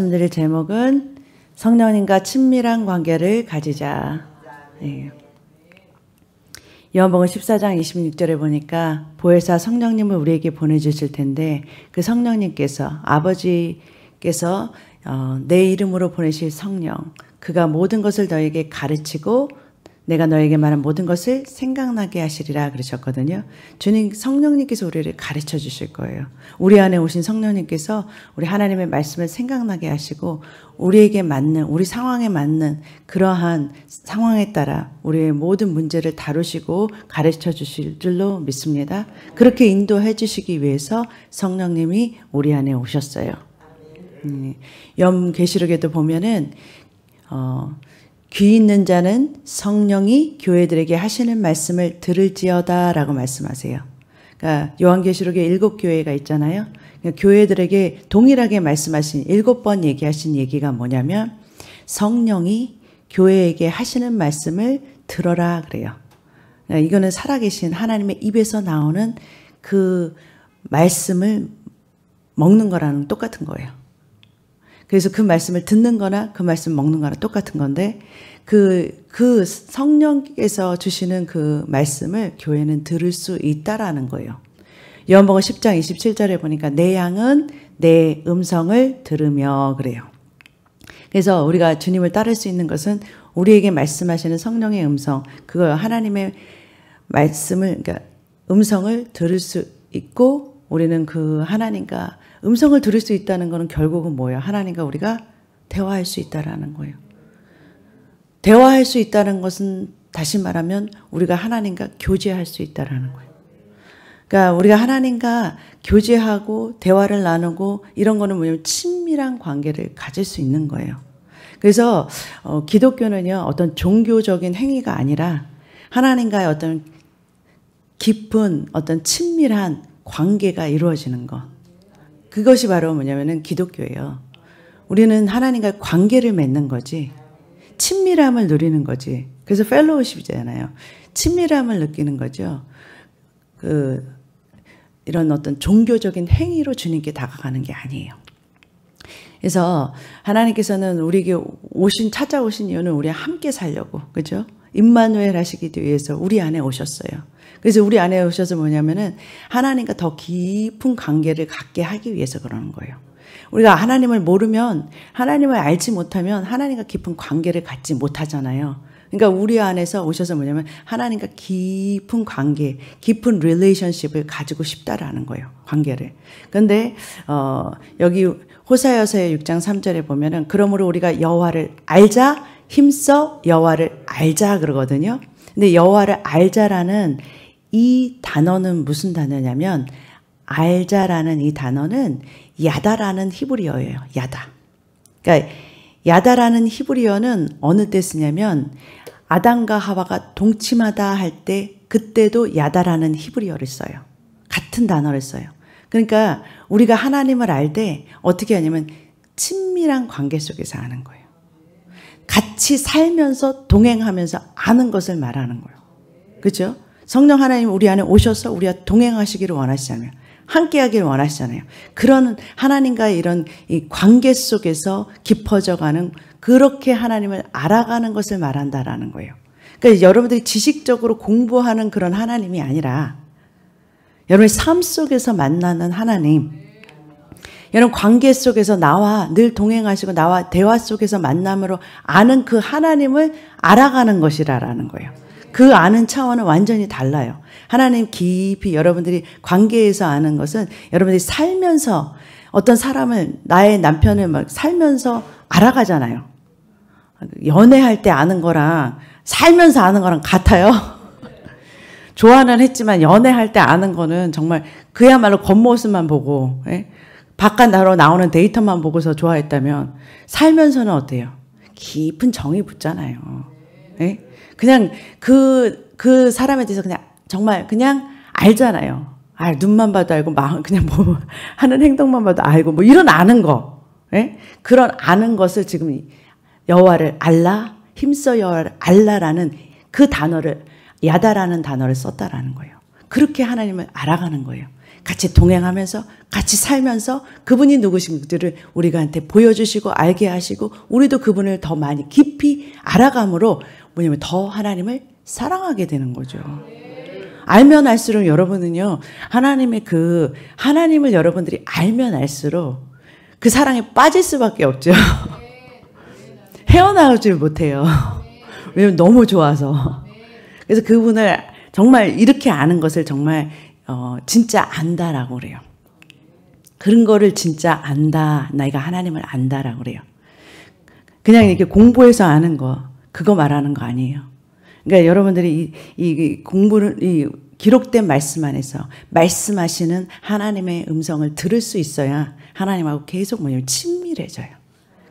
말씀드릴 제목은 성령님과 친밀한 관계를 가지자. 네. 요한복음 14장 26절에 보니까 보혜사 성령님을 우리에게 보내주실 텐데 그 성령님께서 아버지께서 내 이름으로 보내실 성령, 그가 모든 것을 너에게 가르치고 내가 너에게 말한 모든 것을 생각나게 하시리라 그러셨거든요. 주님 성령님께서 우리를 가르쳐 주실 거예요. 우리 안에 오신 성령님께서 우리 하나님의 말씀을 생각나게 하시고 우리에게 맞는, 우리 상황에 맞는 그러한 상황에 따라 우리의 모든 문제를 다루시고 가르쳐 주실 줄로 믿습니다. 그렇게 인도해 주시기 위해서 성령님이 우리 안에 오셨어요. 계시록에도 보면은 귀 있는 자는 성령이 교회들에게 하시는 말씀을 들을지어다 라고 말씀하세요. 그러니까 요한계시록에 7교회가 있잖아요. 그러니까 교회들에게 동일하게 말씀하신 7번 얘기하신 얘기가 뭐냐면 성령이 교회에게 하시는 말씀을 들어라 그래요. 그러니까 이거는 살아계신 하나님의 입에서 나오는 그 말씀을 먹는 거랑 똑같은 거예요. 그래서 그 말씀을 듣는 거나 그 말씀 먹는 거랑 똑같은 건데 그 성령께서 주시는 그 말씀을 교회는 들을 수 있다라는 거예요. 요한복음 10장 27절에 보니까 내 양은 내 음성을 들으며 그래요. 그래서 우리가 주님을 따를 수 있는 것은 우리에게 말씀하시는 성령의 음성, 그거 하나님의 말씀을, 그러니까 음성을 들을 수 있고 우리는 그 하나님과 음성을 들을 수 있다는 것은 결국은 뭐예요? 하나님과 우리가 대화할 수 있다라는 거예요. 대화할 수 있다는 것은 다시 말하면 우리가 하나님과 교제할 수 있다라는 거예요. 그러니까 우리가 하나님과 교제하고 대화를 나누고 이런 거는 뭐냐면 친밀한 관계를 가질 수 있는 거예요. 그래서 기독교는요 어떤 종교적인 행위가 아니라 하나님과의 어떤 깊은 어떤 친밀한 관계가 이루어지는 것. 그것이 바로 뭐냐면은 기독교예요. 우리는 하나님과 관계를 맺는 거지 친밀함을 누리는 거지. 그래서 펠로우십이잖아요. 친밀함을 느끼는 거죠. 이런 어떤 종교적인 행위로 주님께 다가가는 게 아니에요. 그래서 하나님께서는 우리에게 찾아오신 이유는 우리와 함께 살려고, 그죠? 임마누엘 하시기 위해서 우리 안에 오셨어요. 그래서 우리 안에 오셔서 뭐냐면은 하나님과 더 깊은 관계를 갖게 하기 위해서 그러는 거예요. 우리가 하나님을 모르면, 하나님을 알지 못하면 하나님과 깊은 관계를 갖지 못하잖아요. 그러니까 우리 안에서 오셔서 뭐냐면 하나님과 깊은 관계, 깊은 릴레이션십을 가지고 싶다라는 거예요. 관계를. 그런데 여기 호사여서의 6장 3절에 보면은 그러므로 우리가 여호와를 알자, 힘써 여호와를 알자 그러거든요. 근데 여호와를 알자라는 이 단어는 무슨 단어냐면 알자라는 이 단어는 야다라는 히브리어예요. 야다. 그러니까 야다라는 히브리어는 어느 때 쓰냐면 아담과 하와가 동침하다 할 때 그때도 야다라는 히브리어를 써요. 같은 단어를 써요. 그러니까 우리가 하나님을 알 때 어떻게 하냐면 친밀한 관계 속에서 아는 거예요. 같이 살면서 동행하면서 아는 것을 말하는 거예요. 그렇죠? 성령 하나님 우리 안에 오셔서 우리와 동행하시기를 원하시잖아요. 함께하기를 원하시잖아요. 그런 하나님과의 이런 이 관계 속에서 깊어져가는 그렇게 하나님을 알아가는 것을 말한다라는 거예요. 그러니까 여러분들이 지식적으로 공부하는 그런 하나님이 아니라 여러분의 삶 속에서 만나는 하나님, 여러분 관계 속에서 나와 늘 동행하시고 나와 대화 속에서 만남으로 아는 그 하나님을 알아가는 것이라는 거예요. 그 아는 차원은 완전히 달라요. 하나님 깊이 여러분들이 관계에서 아는 것은 여러분들이 살면서 어떤 사람을 나의 남편을 막 살면서 알아가잖아요. 연애할 때 아는 거랑 살면서 아는 거랑 같아요. 좋아는 했지만 연애할 때 아는 거는 정말 그야말로 겉모습만 보고 바깥 나로 나오는 데이터만 보고서 좋아했다면 살면서는 어때요? 깊은 정이 붙잖아요. 그냥 그 사람에 대해서 그냥 정말 그냥 알잖아요. 눈만 봐도 알고 그냥 뭐 하는 행동만 봐도 알고 뭐 이런 아는 거. 그런 아는 것을 지금 여호와를 알라, 힘써 여호와를 알라라는 그 단어를 야다라는 단어를 썼다라는 거예요. 그렇게 하나님을 알아가는 거예요. 같이 동행하면서 같이 살면서 그분이 누구신지를 우리가한테 보여주시고 알게 하시고 우리도 그분을 더 많이 깊이 알아감으로 뭐냐면 더 하나님을 사랑하게 되는 거죠. 알면 알수록 여러분은요, 하나님을 여러분들이 알면 알수록 그 사랑에 빠질 수밖에 없죠. 헤어나오질 못해요. 왜냐면 너무 좋아서. 그래서 그분을 정말 이렇게 아는 것을 정말 진짜 안다라고 그래요. 그런 거를 진짜 안다. 내가 하나님을 안다라고 그래요. 그냥 이렇게 공부해서 아는 거, 그거 말하는 거 아니에요. 그러니까 여러분들이 이 공부를, 이 기록된 말씀 안에서 말씀하시는 하나님의 음성을 들을 수 있어야 하나님하고 계속 뭐냐면 친밀해져요.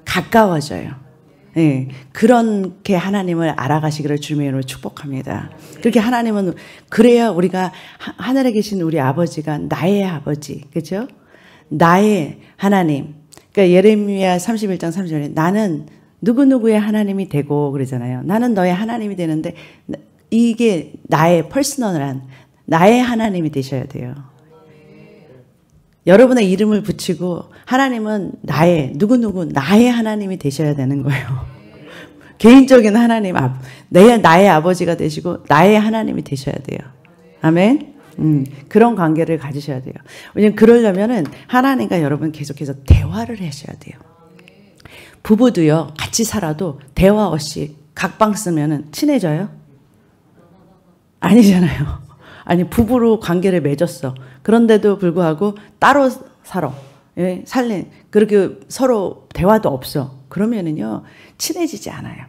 가까워져요. 네, 그렇게 하나님을 알아가시기를 주님의 이름으로 축복합니다. 그렇게 하나님은 그래야 우리가 하늘에 계신 우리 아버지가 나의 아버지, 그렇죠? 나의 하나님. 그러니까 예레미야 31장 30절에 나는 누구누구의 하나님이 되고 그러잖아요. 나는 너의 하나님이 되는데 이게 나의 퍼스널한 나의 하나님이 되셔야 돼요. 여러분의 이름을 붙이고 하나님은 누구누구 나의 하나님이 되셔야 되는 거예요. 개인적인 하나님, 나의 아버지가 되시고 나의 하나님이 되셔야 돼요. 아멘. 그런 관계를 가지셔야 돼요. 왜냐면 그러려면은 하나님과 여러분 계속해서 대화를 하셔야 돼요. 부부도요, 같이 살아도 대화 없이 각방 쓰면은 친해져요? 아니잖아요. 아니, 부부로 관계를 맺었어. 그런데도 불구하고 따로 살아. 예, 그렇게 서로 대화도 없어. 그러면은요, 친해지지 않아요.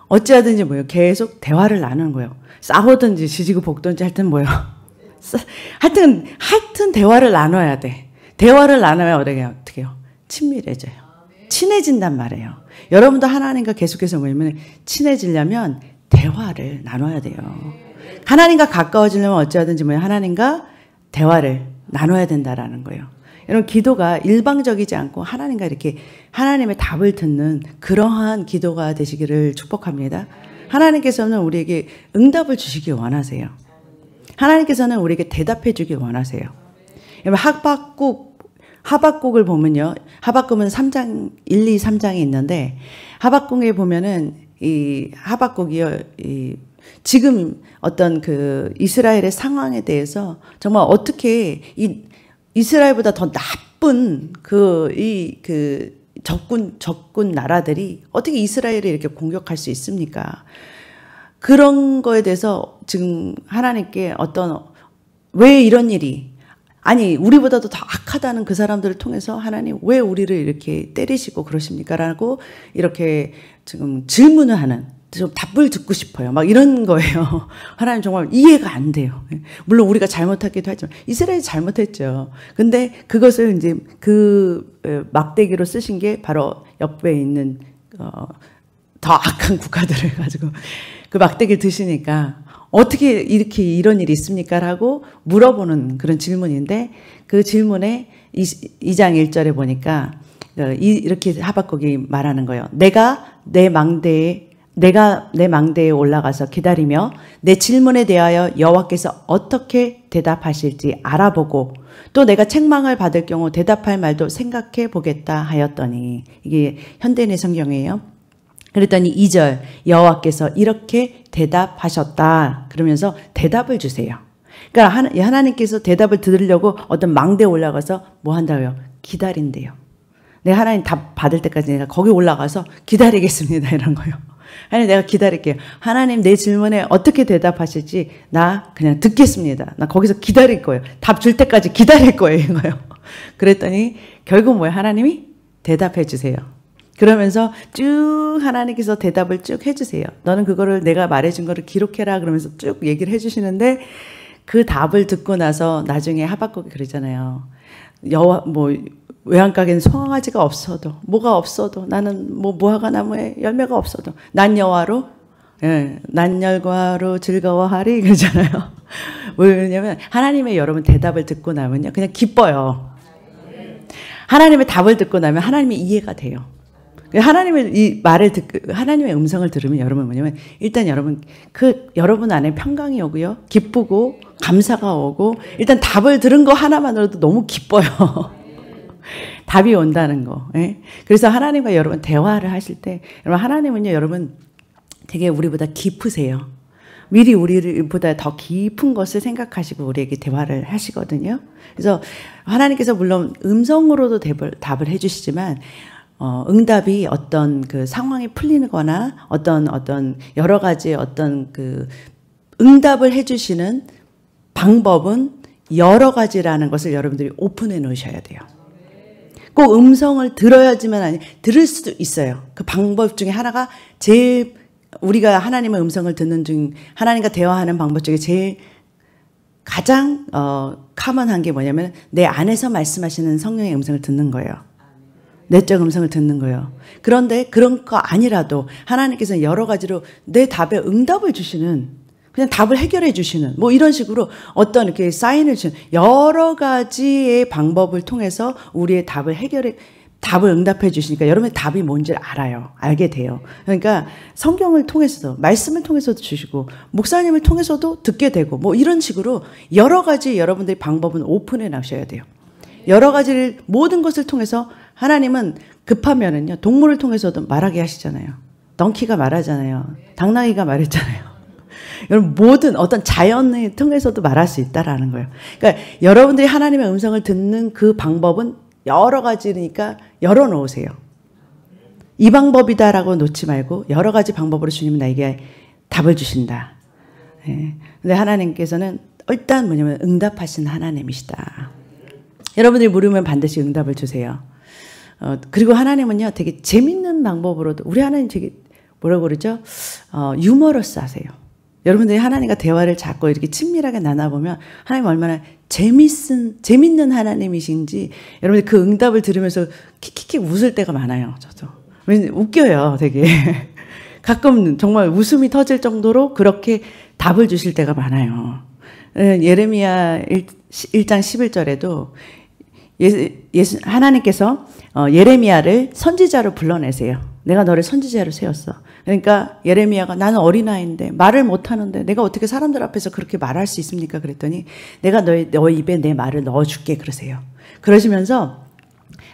어찌하든지 뭐예요? 계속 대화를 나누는 거예요. 싸우든지 지지고 볶든지 하여튼 뭐예요? 하여튼 대화를 나눠야 돼. 대화를 나눠야 어떻게 해요? 친밀해져요. 친해진단 말이에요. 여러분도 하나님과 계속해서 뭐냐면 친해지려면 대화를 나눠야 돼요. 하나님과 가까워지려면 어찌하든지 뭐예요? 하나님과 대화를 나눠야 된다라는 거예요. 여러분, 기도가 일방적이지 않고 하나님과 이렇게 하나님의 답을 듣는 그러한 기도가 되시기를 축복합니다. 하나님께서는 우리에게 응답을 주시기 원하세요. 하나님께서는 우리에게 대답해 주기 원하세요. 하박국을 보면요. 하박국은 3장, 1, 2, 3장이 있는데 하박국에 보면은 이 하박국이요. 지금 어떤 그 이스라엘의 상황에 대해서 정말 어떻게 이스라엘보다 더 나쁜 적군 나라들이 어떻게 이스라엘을 이렇게 공격할 수 있습니까? 그런 거에 대해서 지금 하나님께 왜 이런 일이, 아니, 우리보다도 더 악하다는 그 사람들을 통해서 하나님 왜 우리를 이렇게 때리시고 그러십니까? 라고 이렇게 지금 질문을 하는, 좀 답을 듣고 싶어요. 막 이런 거예요. 하나님 정말 이해가 안 돼요. 물론 우리가 잘못하기도 하지만 이스라엘이 잘못했죠. 근데 그것을 이제 그 막대기로 쓰신 게 바로 옆에 있는 더 악한 국가들을 가지고 그 막대기를 드시니까 어떻게 이런 일이 있습니까? 라고 물어보는 그런 질문인데 그 질문에 2장 1절에 보니까 이렇게 하박국이 말하는 거예요. 내가 내 망대에 올라가서 기다리며 내 질문에 대하여 여호와께서 어떻게 대답하실지 알아보고 또 내가 책망을 받을 경우 대답할 말도 생각해 보겠다 하였더니, 이게 현대인의 성경이에요. 그랬더니 2절 여호와께서 이렇게 대답하셨다. 그러면서 대답을 주세요. 그러니까 하나님께서 대답을 들으려고 어떤 망대에 올라가서 뭐 한다고요? 기다린대요. 내가 하나님 답 받을 때까지 내가 거기 올라가서 기다리겠습니다. 이런 거요. 하나님, 내가 기다릴게요. 하나님, 내 질문에 어떻게 대답하실지 나 그냥 듣겠습니다. 나 거기서 기다릴 거예요. 답 줄 때까지 기다릴 거예요. 이거요. 그랬더니 결국 뭐예요? 하나님이 대답해 주세요. 그러면서 쭉 하나님께서 대답을 쭉 해주세요. 너는 그거를 내가 말해준 거를 기록해라. 그러면서 쭉 얘기를 해주시는데 그 답을 듣고 나서 나중에 하박국이 그러잖아요. 외양가게는 송아지가 없어도, 뭐가 없어도, 나는 무화과 나무에 열매가 없어도 난 여호와로, 난 열과로 즐거워하리 그러잖아요. 왜냐면 하나님의 여러분 대답을 듣고 나면요 그냥 기뻐요. 하나님의 답을 듣고 나면 하나님이 이해가 돼요. 하나님의 이 말을 듣고 하나님의 음성을 들으면 여러분 뭐냐면 일단 여러분 여러분 안에 평강이 오고요. 기쁘고 감사가 오고 일단 답을 들은 거 하나만으로도 너무 기뻐요. 답이 온다는 거. 예? 그래서 하나님과 여러분 대화를 하실 때 여러분 하나님은요 여러분 되게 우리보다 깊으세요. 미리 우리보다 더 깊은 것을 생각하시고 우리에게 대화를 하시거든요. 그래서 하나님께서 물론 음성으로도 답을 해주시지만 응답이 어떤 그 상황이 풀리거나 어떤 여러 가지 어떤 그 응답을 해주시는 방법은 여러 가지라는 것을 여러분들이 오픈해 놓으셔야 돼요. 꼭 음성을 들어야지만 들을 수도 있어요. 그 방법 중에 하나가 제일 우리가 하나님의 음성을 듣는 중 하나님과 대화하는 방법 중에 제일 가장 커먼한 게 뭐냐면 내 안에서 말씀하시는 성령의 음성을 듣는 거예요. 내적 음성을 듣는 거예요. 그런데 그런 거 아니라도 하나님께서는 여러 가지로 내 답에 응답을 주시는 그냥 답을 해결해 주시는 뭐 이런 식으로 어떤 이렇게 사인을 주는 여러 가지의 방법을 통해서 우리의 답을 응답해 주시니까 여러분의 답이 뭔지 알게 돼요. 그러니까 성경을 통해서도 말씀을 통해서도 주시고 목사님을 통해서도 듣게 되고 뭐 이런 식으로 여러 가지 여러분들의 방법은 오픈해 놔셔야 돼요. 여러 가지를 모든 것을 통해서 하나님은 급하면은요 동물을 통해서도 말하게 하시잖아요. 덩키가 말하잖아요. 당나귀가 말했잖아요. 여러분 모든 어떤 자연을 통해서도 말할 수 있다라는 거예요. 그러니까 여러분들이 하나님의 음성을 듣는 그 방법은 여러 가지니까 열어놓으세요. 이 방법이다라고 놓지 말고 여러 가지 방법으로 주님은 나에게 답을 주신다. 예. 근데 하나님께서는 일단 뭐냐면 응답하신 하나님이시다. 여러분들이 물으면 반드시 응답을 주세요. 그리고 하나님은요 되게 재밌는 방법으로도 우리 하나님 되게 뭐라고 그러죠? 유머러스 하세요. 여러분들이 하나님과 대화를 자꾸 이렇게 친밀하게 나눠보면 하나님 얼마나 재밌는 하나님이신지 여러분들 그 응답을 들으면서 킥킥킥 웃을 때가 많아요. 저도. 웃겨요, 되게. 가끔 정말 웃음이 터질 정도로 그렇게 답을 주실 때가 많아요. 예레미야 1장 11절에도 하나님께서 예레미야를 선지자로 불러내세요. 내가 너를 선지자로 세웠어. 그러니까 예레미야가 나는 어린아이인데 말을 못하는데 내가 어떻게 사람들 앞에서 그렇게 말할 수 있습니까? 그랬더니 내가 너 입에 내 말을 넣어줄게 그러세요. 그러시면서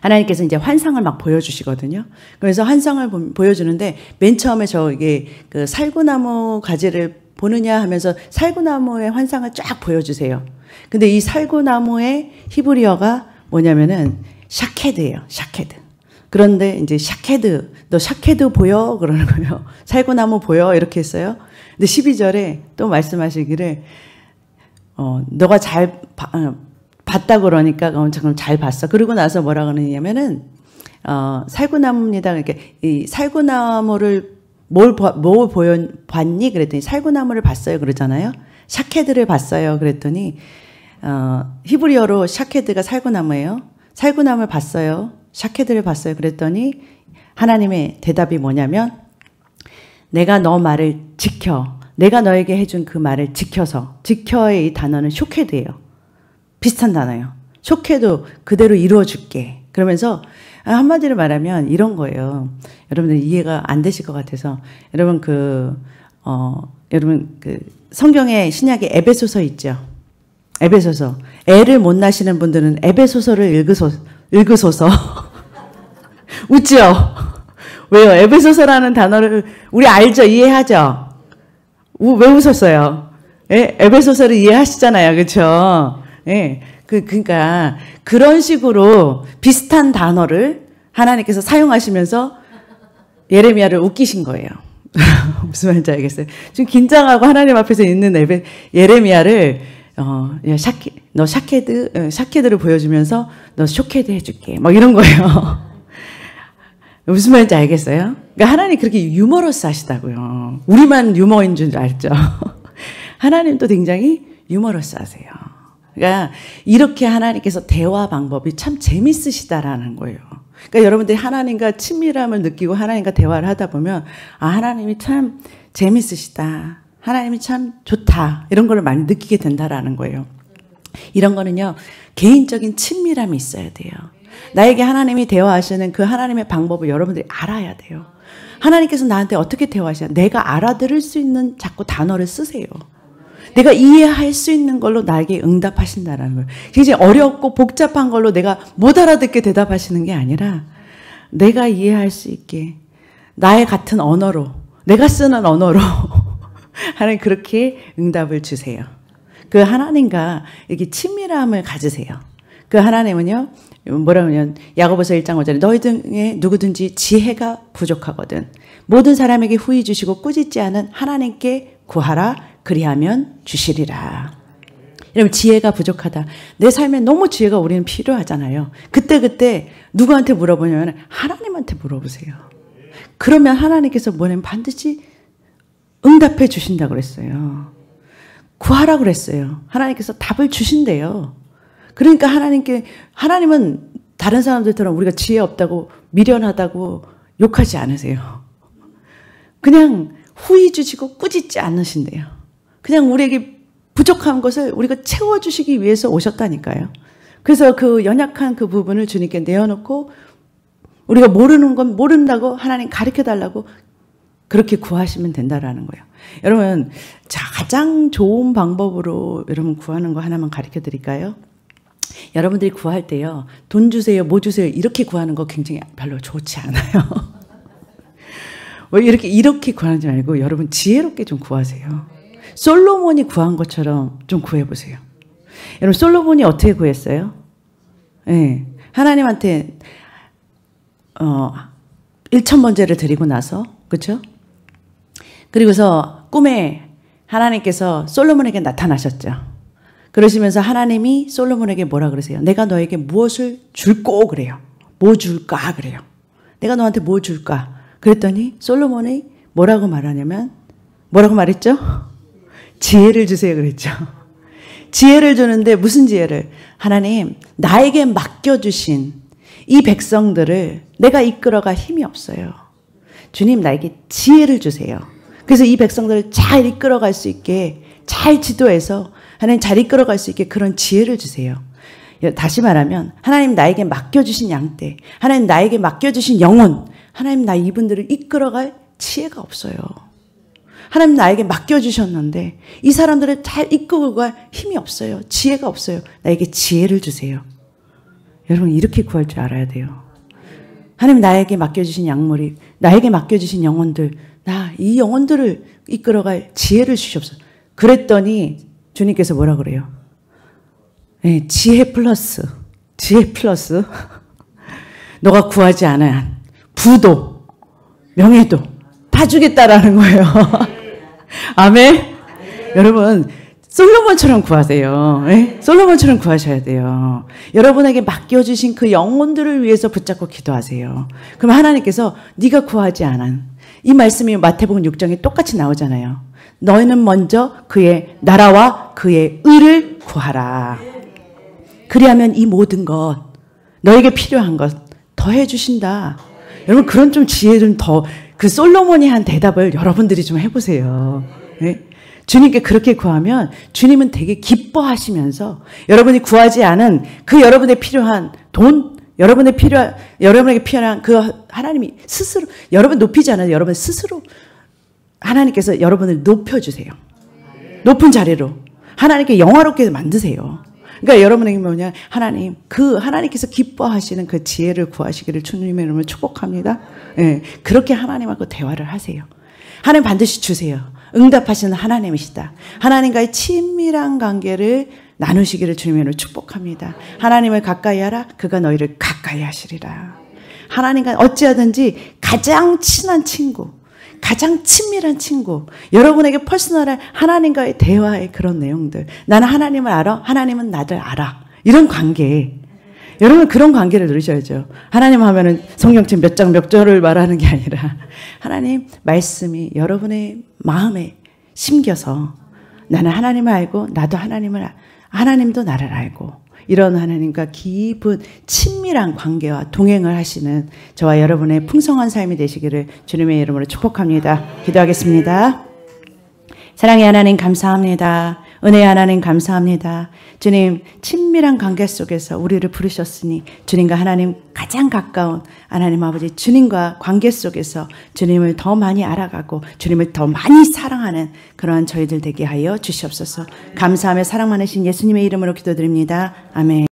하나님께서 이제 환상을 막 보여주시거든요. 그래서 환상을 보여주는데 맨 처음에 이게 그 살구나무 가지를 보느냐 하면서 살구나무의 환상을 쫙 보여주세요. 근데 이 살구나무의 히브리어가 뭐냐면은 샤케드예요. 샤케드. 그런데 이제 샤케드, 너 샤케드 보여? 그러는 거예요. 살구나무 보여? 이렇게 했어요. 근데 12절에 또 말씀하시기를, 너가 잘 봤다 그러니까, 잠깐 잘 봤어. 그러고 나서 뭐라 그러냐면은, 살구나무입니다. 그러니까 이 살구나무를 뭘 봤니? 그랬더니 살구나무를 봤어요. 그러잖아요. 샤케드를 봤어요. 그랬더니, 히브리어로 샤케드가 살구나무예요. 살구나무를 봤어요. 샤케드를 봤어요. 그랬더니 하나님의 대답이 뭐냐면 내가 너 말을 지켜. 내가 너에게 해준 그 말을 지켜의 이 단어는 쇼케드예요. 비슷한 단어예요. 쇼케도 그대로 이루어줄게. 그러면서 한마디로 말하면 이런 거예요. 여러분들 이해가 안 되실 것 같아서 여러분 여러분 성경의 신약의 에베소서 있죠. 에베소서. 애를 못 낳으시는 분들은 에베소서를 읽으소서. 웃죠? 왜요? 에베소서라는 단어를 우리 알죠? 이해하죠? 왜 웃었어요? 예? 에베소서를 이해하시잖아요. 그렇죠? 예. 그러니까 그런 식으로 비슷한 단어를 하나님께서 사용하시면서 예레미야를 웃기신 거예요. 무슨 말인지 알겠어요? 지금 긴장하고 하나님 앞에서 있는 예레미야를 너 샤케드를 보여주면서 너 쇼케드 해줄게. 막 이런 거예요. 무슨 말인지 알겠어요? 그러니까 하나님 그렇게 유머러스 하시다고요. 우리만 유머인 줄 알죠? 하나님도 굉장히 유머러스 하세요. 그러니까 이렇게 하나님께서 대화 방법이 참 재밌으시다라는 거예요. 그러니까 여러분들이 하나님과 친밀함을 느끼고 하나님과 대화를 하다 보면 하나님이 참 재밌으시다. 하나님이 참 좋다. 이런 걸 많이 느끼게 된다라는 거예요. 이런 거는요. 개인적인 친밀함이 있어야 돼요. 나에게 하나님이 대화하시는 그 하나님의 방법을 여러분들이 알아야 돼요. 하나님께서 나한테 어떻게 대화하시냐. 내가 알아들을 수 있는 자꾸 단어를 쓰세요. 내가 이해할 수 있는 걸로 나에게 응답하신다는 거예요. 굉장히 어렵고 복잡한 걸로 내가 못 알아듣게 대답하시는 게 아니라 내가 이해할 수 있게 나의 같은 언어로, 내가 쓰는 언어로 하나님 그렇게 응답을 주세요. 그 하나님과 이렇게 친밀함을 가지세요. 그 하나님은요, 뭐라 그러냐면 야고보서 1장 5절에 너희 중에 누구든지 지혜가 부족하거든 모든 사람에게 후히 주시고 꾸짖지 않은 하나님께 구하라 그리하면 주시리라. 여러분 지혜가 부족하다. 내 삶에 너무 지혜가 우리는 필요하잖아요. 그때 누구한테 물어보냐면 하나님한테 물어보세요. 그러면 하나님께서 뭐냐면 반드시 응답해 주신다고 그랬어요. 구하라 그랬어요. 하나님께서 답을 주신대요. 그러니까 하나님은 다른 사람들처럼 우리가 지혜 없다고 미련하다고 욕하지 않으세요. 그냥 후히 주시고 꾸짖지 않으신대요. 그냥 우리에게 부족한 것을 우리가 채워주시기 위해서 오셨다니까요. 그래서 그 연약한 그 부분을 주님께 내어놓고 우리가 모르는 건 모른다고 하나님 가르쳐달라고 그렇게 구하시면 된다라는 거예요. 여러분 가장 좋은 방법으로 여러분 구하는 거 하나만 가르쳐 드릴까요? 여러분들이 구할 때요. 돈 주세요, 뭐 주세요 이렇게 구하는 거 굉장히 별로 좋지 않아요. 왜 이렇게 구하는지 말고 여러분 지혜롭게 좀 구하세요. 솔로몬이 구한 것처럼 좀 구해보세요. 여러분 솔로몬이 어떻게 구했어요? 네, 하나님한테 1,000번제를 드리고 나서 그렇죠? 그리고서 꿈에 하나님께서 솔로몬에게 나타나셨죠. 그러시면서 하나님이 솔로몬에게 뭐라 그러세요? 내가 너에게 무엇을 줄꼬 그래요. 뭐 줄까 그래요. 내가 너한테 뭐 줄까? 그랬더니 솔로몬이 뭐라고 말하냐면 뭐라고 말했죠? 지혜를 주세요 그랬죠. 지혜를 주는데 무슨 지혜를? 하나님 나에게 맡겨주신 이 백성들을 내가 이끌어갈 힘이 없어요. 주님 나에게 지혜를 주세요. 그래서 이 백성들을 잘 이끌어갈 수 있게 잘 지도해서 하나님 잘 이끌어갈 수 있게 그런 지혜를 주세요. 다시 말하면 하나님 나에게 맡겨주신 양떼, 하나님 나에게 맡겨주신 영혼, 하나님 나 이분들을 이끌어갈 지혜가 없어요. 하나님 나에게 맡겨주셨는데 이 사람들을 잘 이끌고 갈 힘이 없어요. 지혜가 없어요. 나에게 지혜를 주세요. 여러분 이렇게 구할 줄 알아야 돼요. 하나님 나에게 맡겨주신 약물이, 나에게 맡겨주신 영혼들, 나 이 영혼들을 이끌어갈 지혜를 주시옵소서. 그랬더니 주님께서 뭐라 그래요? 네, 지혜 플러스 너가 구하지 않은 부도 명예도 다 주겠다라는 거예요. 아멘. 여러분 솔로몬처럼 구하세요. 네? 솔로몬처럼 구하셔야 돼요. 여러분에게 맡겨주신 그 영혼들을 위해서 붙잡고 기도하세요. 그럼 하나님께서 네가 구하지 않은 이 말씀이 마태복음 6장에 똑같이 나오잖아요. 너희는 먼저 그의 나라와 그의 의를 구하라. 그리하면 이 모든 것, 너에게 필요한 것 더해 주신다. 여러분 그런 좀 지혜 좀 더, 그 솔로몬이 한 대답을 여러분들이 좀 해보세요. 네? 주님께 그렇게 구하면 주님은 되게 기뻐하시면서 여러분이 구하지 않은 그 여러분의 필요한 돈, 여러분에게 필요한 그 하나님이 스스로, 여러분 높이지 않아요. 여러분 스스로 하나님께서 여러분을 높여주세요. 높은 자리로 하나님께 영화롭게 만드세요. 그러니까 여러분에게 뭐냐, 하나님, 그 하나님께서 기뻐하시는 그 지혜를 구하시기를 주님의 이름으로 축복합니다. 예, 그렇게 하나님하고 대화를 하세요. 하나님 반드시 주세요. 응답하시는 하나님이시다. 하나님과의 친밀한 관계를 나누시기를 주님의 이름으로 축복합니다. 하나님을 가까이 하라. 그가 너희를 가까이 하시리라. 하나님과 어찌하든지 가장 친한 친구, 가장 친밀한 친구, 여러분에게 퍼스널한 하나님과의 대화의 그런 내용들. 나는 하나님을 알아. 하나님은 나를 알아. 이런 관계. 여러분 그런 관계를 누리셔야죠. 하나님 하면은 성경책 몇 장 몇 절을 말하는 게 아니라 하나님 말씀이 여러분의 마음에 심겨서 나는 하나님을 알고 나도 하나님도 나를 알고 이런 하나님과 깊은 친밀한 관계와 동행을 하시는 저와 여러분의 풍성한 삶이 되시기를 주님의 이름으로 축복합니다. 기도하겠습니다. 사랑의 하나님 감사합니다. 은혜의 하나님 감사합니다. 주님 친밀한 관계 속에서 우리를 부르셨으니 주님과 하나님 가장 가까운 하나님 아버지 주님과 관계 속에서 주님을 더 많이 알아가고 주님을 더 많이 사랑하는 그러한 저희들 되게 하여 주시옵소서. 감사하며 사랑 많으신 예수님의 이름으로 기도드립니다. 아멘.